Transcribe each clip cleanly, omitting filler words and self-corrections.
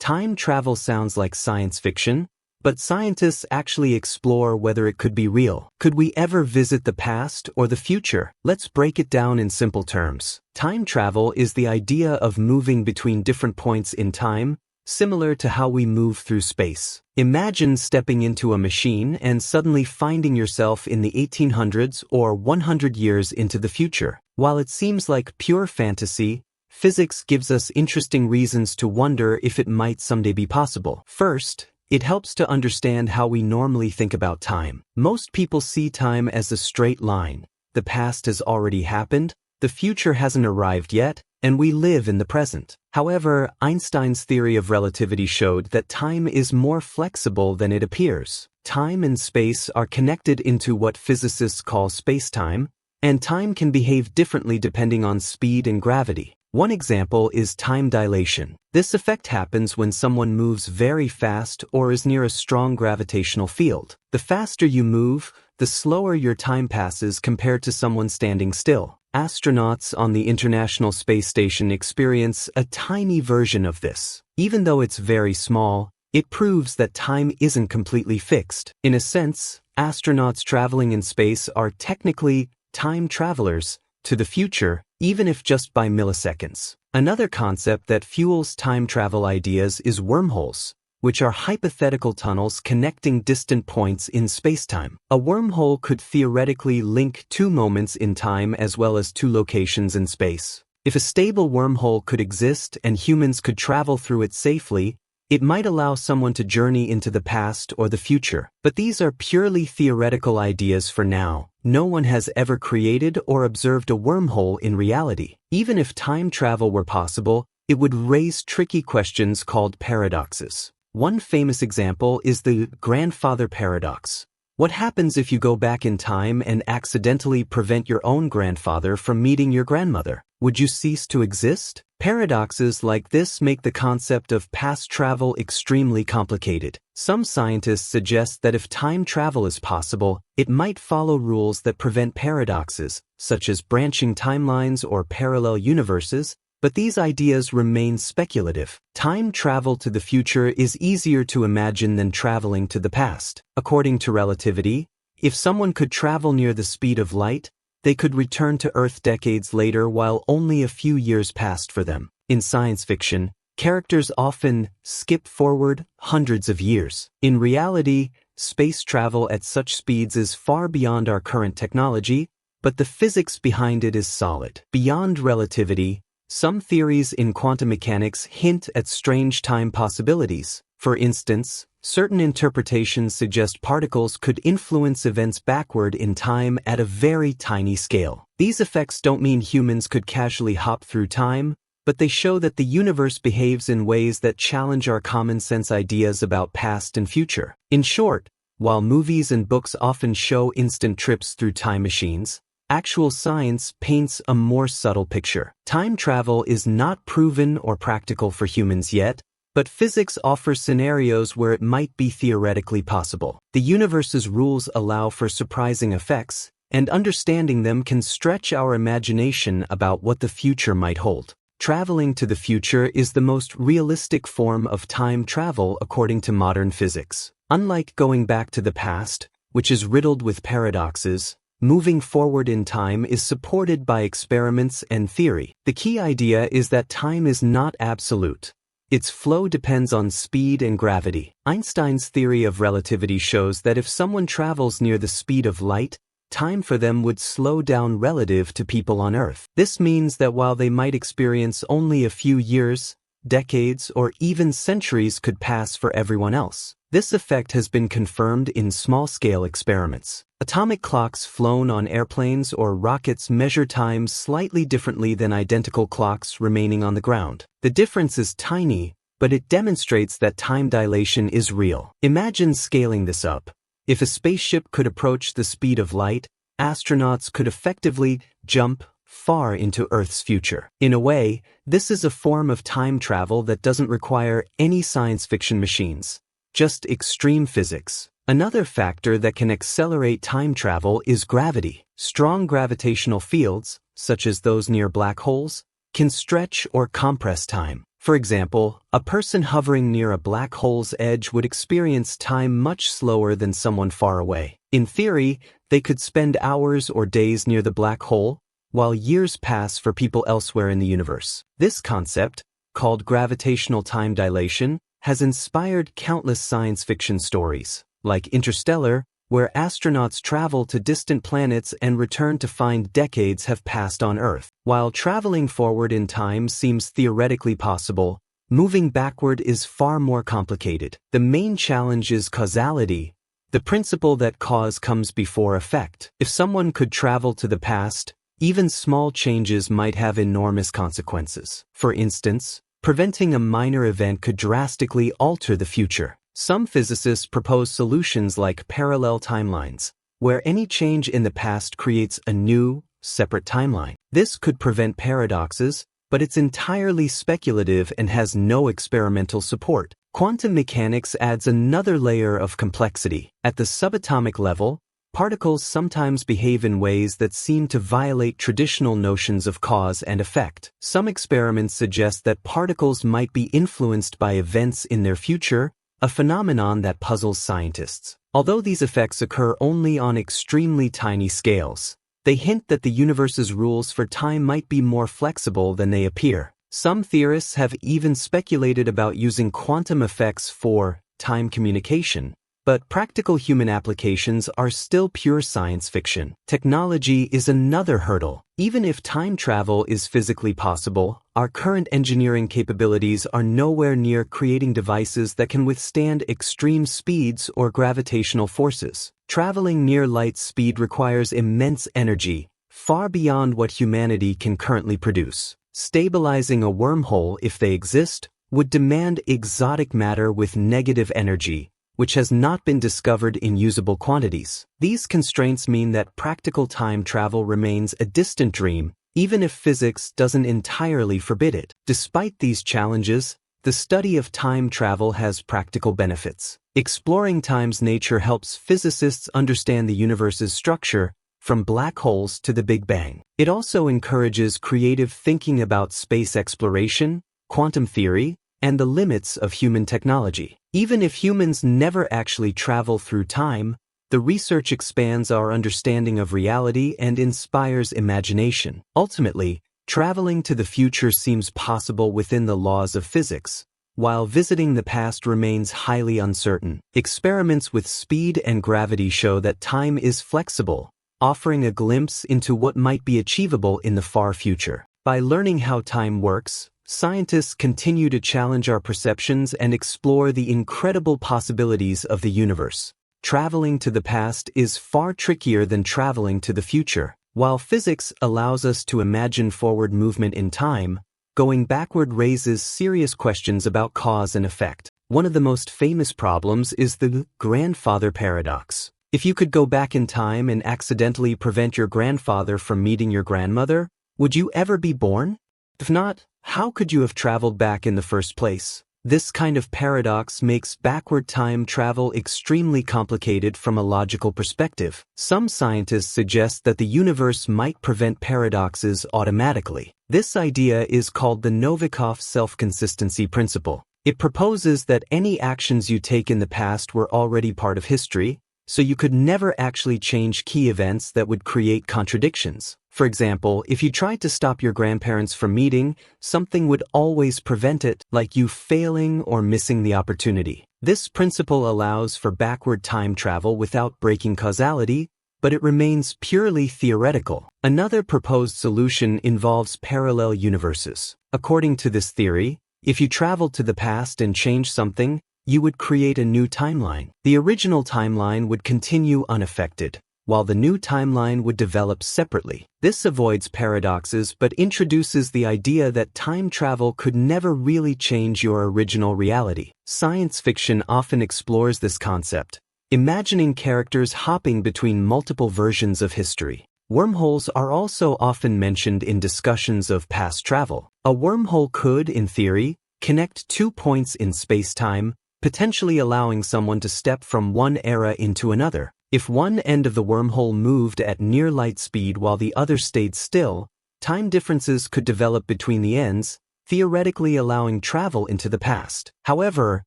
Time travel sounds like science fiction, but scientists actually explore whether it could be real. Could we ever visit the past or the future? Let's break it down in simple terms. Time travel is the idea of moving between different points in time, similar to how we move through space. Imagine stepping into a machine and suddenly finding yourself in the 1800s or 100 years into the future. While it seems like pure fantasy, physics gives us interesting reasons to wonder if it might someday be possible. First, it helps to understand how we normally think about time. Most people see time as a straight line. The past has already happened, the future hasn't arrived yet, and we live in the present. However, Einstein's theory of relativity showed that time is more flexible than it appears. Time and space are connected into what physicists call spacetime, and time can behave differently depending on speed and gravity. One example is time dilation. This effect happens when someone moves very fast or is near a strong gravitational field. The faster you move, the slower your time passes compared to someone standing still. Astronauts on the International Space Station experience a tiny version of this. Even though it's very small, it proves that time isn't completely fixed. In a sense, astronauts traveling in space are technically time travelers to the future, even if just by milliseconds. Another concept that fuels time travel ideas is wormholes, which are hypothetical tunnels connecting distant points in spacetime. A wormhole could theoretically link two moments in time as well as two locations in space. If a stable wormhole could exist and humans could travel through it safely, it might allow someone to journey into the past or the future. But these are purely theoretical ideas for now. No one has ever created or observed a wormhole in reality. Even if time travel were possible, it would raise tricky questions called paradoxes. One famous example is the grandfather paradox. What happens if you go back in time and accidentally prevent your own grandfather from meeting your grandmother? Would you cease to exist? Paradoxes like this make the concept of past travel extremely complicated. Some scientists suggest that if time travel is possible, it might follow rules that prevent paradoxes, such as branching timelines or parallel universes, but these ideas remain speculative. Time travel to the future is easier to imagine than traveling to the past. According to relativity, if someone could travel near the speed of light, they could return to Earth decades later while only a few years passed for them. In science fiction, characters often skip forward hundreds of years. In reality, space travel at such speeds is far beyond our current technology, but the physics behind it is solid. Beyond relativity, some theories in quantum mechanics hint at strange time possibilities. For instance, certain interpretations suggest particles could influence events backward in time at a very tiny scale. These effects don't mean humans could casually hop through time, but they show that the universe behaves in ways that challenge our common sense ideas about past and future. In short, while movies and books often show instant trips through time machines, actual science paints a more subtle picture. Time travel is not proven or practical for humans yet, but physics offers scenarios where it might be theoretically possible. The universe's rules allow for surprising effects, and understanding them can stretch our imagination about what the future might hold. Traveling to the future is the most realistic form of time travel according to modern physics. Unlike going back to the past, which is riddled with paradoxes, moving forward in time is supported by experiments and theory. The key idea is that time is not absolute. Its flow depends on speed and gravity. Einstein's theory of relativity shows that if someone travels near the speed of light, time for them would slow down relative to people on Earth. This means that while they might experience only a few years, decades, or even centuries could pass for everyone else. This effect has been confirmed in small-scale experiments. Atomic clocks flown on airplanes or rockets measure time slightly differently than identical clocks remaining on the ground. The difference is tiny, but it demonstrates that time dilation is real. Imagine scaling this up. If a spaceship could approach the speed of light, astronauts could effectively jump far into Earth's future. In a way, this is a form of time travel that doesn't require any science fiction machines, just extreme physics. Another factor that can accelerate time travel is gravity. Strong gravitational fields, such as those near black holes, can stretch or compress time. For example, a person hovering near a black hole's edge would experience time much slower than someone far away. In theory, they could spend hours or days near the black hole, while years pass for people elsewhere in the universe. This concept, called gravitational time dilation, has inspired countless science fiction stories, like Interstellar, where astronauts travel to distant planets and return to find decades have passed on Earth. While traveling forward in time seems theoretically possible, moving backward is far more complicated. The main challenge is causality, the principle that cause comes before effect. If someone could travel to the past, even small changes might have enormous consequences. For instance, preventing a minor event could drastically alter the future. Some physicists propose solutions like parallel timelines, where any change in the past creates a new, separate timeline. This could prevent paradoxes, but it's entirely speculative and has no experimental support. Quantum mechanics adds another layer of complexity. At the subatomic level, particles sometimes behave in ways that seem to violate traditional notions of cause and effect. Some experiments suggest that particles might be influenced by events in their future, a phenomenon that puzzles scientists. Although these effects occur only on extremely tiny scales, they hint that the universe's rules for time might be more flexible than they appear. Some theorists have even speculated about using quantum effects for time communication, but practical human applications are still pure science fiction. Technology is another hurdle. Even if time travel is physically possible, our current engineering capabilities are nowhere near creating devices that can withstand extreme speeds or gravitational forces. Traveling near light speed requires immense energy, far beyond what humanity can currently produce. Stabilizing a wormhole, if they exist, would demand exotic matter with negative energy, which has not been discovered in usable quantities. These constraints mean that practical time travel remains a distant dream, even if physics doesn't entirely forbid it. Despite these challenges, the study of time travel has practical benefits. Exploring time's nature helps physicists understand the universe's structure, from black holes to the Big Bang. It also encourages creative thinking about space exploration, quantum theory, and the limits of human technology. Even if humans never actually travel through time, the research expands our understanding of reality and inspires imagination. Ultimately, traveling to the future seems possible within the laws of physics, while visiting the past remains highly uncertain. Experiments with speed and gravity show that time is flexible, offering a glimpse into what might be achievable in the far future. By learning how time works, scientists continue to challenge our perceptions and explore the incredible possibilities of the universe. Traveling to the past is far trickier than traveling to the future. While physics allows us to imagine forward movement in time, going backward raises serious questions about cause and effect. One of the most famous problems is the grandfather paradox. If you could go back in time and accidentally prevent your grandfather from meeting your grandmother, would you ever be born? If not, how could you have traveled back in the first place? This kind of paradox makes backward time travel extremely complicated from a logical perspective. Some scientists suggest that the universe might prevent paradoxes automatically. This idea is called the Novikov self-consistency principle. It proposes that any actions you take in the past were already part of history, so you could never actually change key events that would create contradictions. For example, if you tried to stop your grandparents from meeting, something would always prevent it, like you failing or missing the opportunity. This principle allows for backward time travel without breaking causality, but it remains purely theoretical. Another proposed solution involves parallel universes. According to this theory, if you traveled to the past and changed something, you would create a new timeline. The original timeline would continue unaffected, while the new timeline would develop separately. This avoids paradoxes but introduces the idea that time travel could never really change your original reality. Science fiction often explores this concept, imagining characters hopping between multiple versions of history. Wormholes are also often mentioned in discussions of past travel. A wormhole could, in theory, connect 2 points in space-time, potentially allowing someone to step from one era into another. If one end of the wormhole moved at near light speed while the other stayed still, time differences could develop between the ends, theoretically allowing travel into the past. However,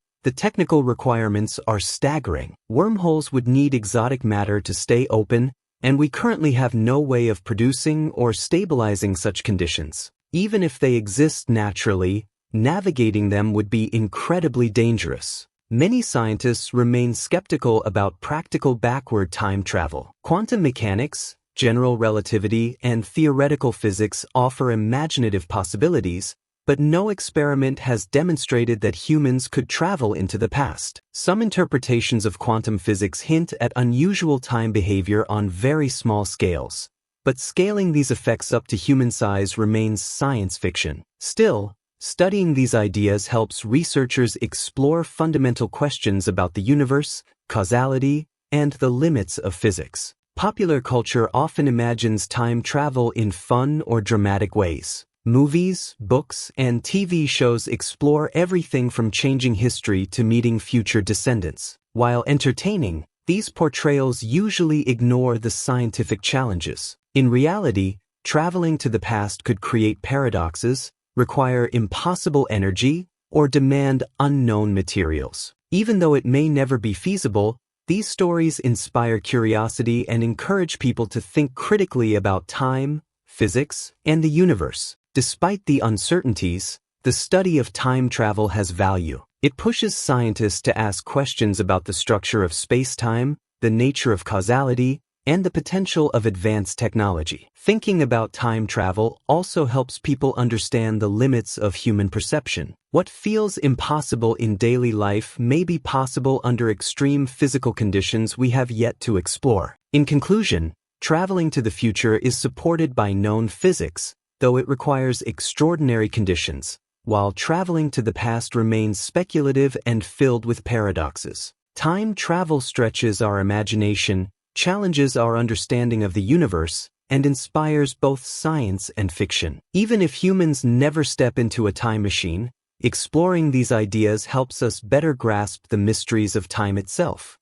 the technical requirements are staggering. Wormholes would need exotic matter to stay open, and we currently have no way of producing or stabilizing such conditions. Even if they exist naturally, navigating them would be incredibly dangerous. Many scientists remain skeptical about practical backward time travel. Quantum mechanics, general relativity, and theoretical physics offer imaginative possibilities, but no experiment has demonstrated that humans could travel into the past. Some interpretations of quantum physics hint at unusual time behavior on very small scales, but scaling these effects up to human size remains science fiction. Still, studying these ideas helps researchers explore fundamental questions about the universe, causality, and the limits of physics. Popular culture often imagines time travel in fun or dramatic ways. Movies, books, and TV shows explore everything from changing history to meeting future descendants. While entertaining, these portrayals usually ignore the scientific challenges. In reality, traveling to the past could create paradoxes, require impossible energy, or demand unknown materials. Even though it may never be feasible, these stories inspire curiosity and encourage people to think critically about time, physics, and the universe. Despite the uncertainties, the study of time travel has value. It pushes scientists to ask questions about the structure of space-time, the nature of causality, and the potential of advanced technology. Thinking about time travel also helps people understand the limits of human perception. What feels impossible in daily life may be possible under extreme physical conditions we have yet to explore. In conclusion, traveling to the future is supported by known physics, though it requires extraordinary conditions, while traveling to the past remains speculative and filled with paradoxes. Time travel stretches our imagination, challenges our understanding of the universe, and inspires both science and fiction. Even if humans never step into a time machine, exploring these ideas helps us better grasp the mysteries of time itself.